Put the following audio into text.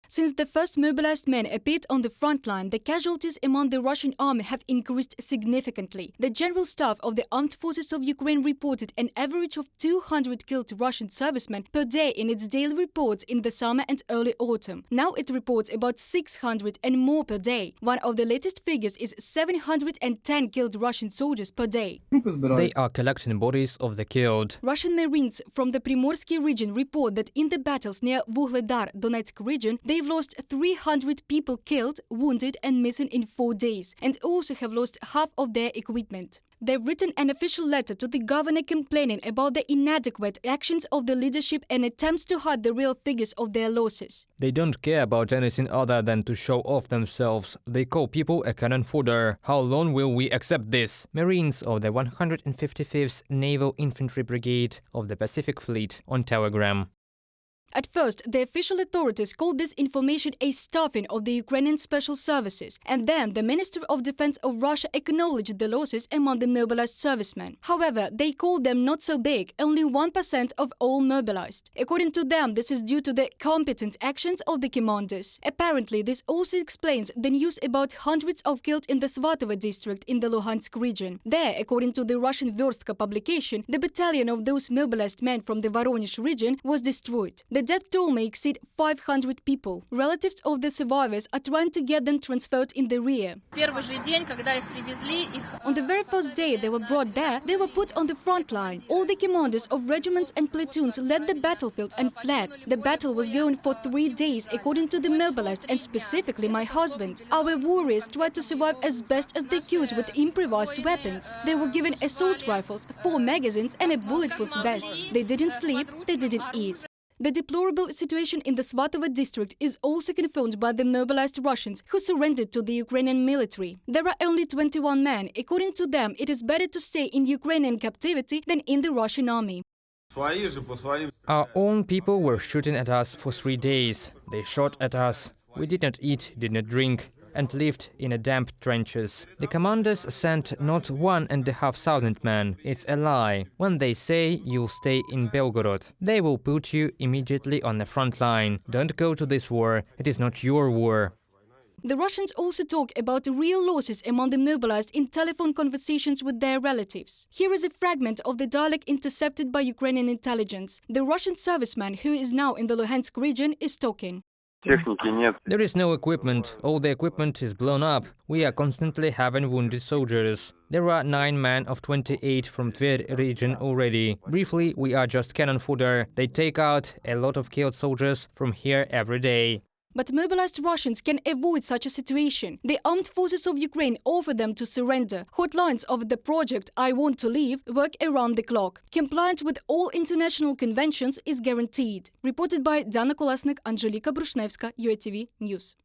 Since the first mobilized men appeared on the front line, the casualties among the Russian army have increased significantly. The General Staff of the Armed Forces of Ukraine reported an average of 200 killed Russian servicemen per day in its daily reports in the summer and early autumn. Now it reports about 600 and more per day. One of the latest figures is 710 killed Russian soldiers per day. They are collecting bodies of the killed. Russian Marines from the Primorsky region report that in the battles near Vuhledar, Donetsk region, they've lost 300 people killed, wounded and missing in 4 days, and also have lost half of their equipment. They've written an official letter to the governor complaining about the inadequate actions of the leadership and attempts to hide the real figures of their losses. They don't care about anything other than to show off themselves. They call people a cannon fodder. How long will we accept this? Marines of the 155th Naval Infantry Brigade of the Pacific Fleet on Telegram. At first, the official authorities called this information a stuffing of the Ukrainian special services, and then the Minister of Defense of Russia acknowledged the losses among the mobilized servicemen. However, they called them not so big, only 1% of all mobilized. According to them, this is due to the competent actions of the commanders. Apparently, this also explains the news about hundreds of killed in the Svatove district in the Luhansk region. There, according to the Russian Verstka publication, the battalion of those mobilized men from the Voronezh region was destroyed. The death toll may exceed 500 people. Relatives of the survivors are trying to get them transferred in the rear. On the very first day they were brought there, they were put on the front line. All the commanders of regiments and platoons left the battlefield and fled. The battle was going for 3 days, according to the mobilized and specifically my husband. Our warriors tried to survive as best as they could with improvised weapons. They were given assault rifles, 4 magazines and a bulletproof vest. They didn't sleep, they didn't eat. The deplorable situation in the Svatove district is also confirmed by the mobilized Russians who surrendered to the Ukrainian military. There are only 21 men. According to them, it is better to stay in Ukrainian captivity than in the Russian army. Our own people were shooting at us for 3 days. They shot at us. We did not eat, did not drink, and lived in a damp trenches. The commanders sent not 1,500 men. It's a lie. When they say you'll stay in Belgorod, they will put you immediately on the front line. Don't go to this war. It is not your war. The Russians also talk about real losses among the mobilized in telephone conversations with their relatives. Here is a fragment of the dialogue intercepted by Ukrainian intelligence. The Russian serviceman, who is now in the Luhansk region, is talking. There is no equipment. All the equipment is blown up. We are constantly having wounded soldiers. There are 9 men of 28 from Tver region already. Briefly, we are just cannon fodder. They take out a lot of killed soldiers from here every day. But mobilized Russians can avoid such a situation. The armed forces of Ukraine offer them to surrender. Hotlines of the project I Want to Leave work around the clock. Compliance with all international conventions is guaranteed. Reported by Dana Kolesnik, Angelika Brushnevska, UATV News.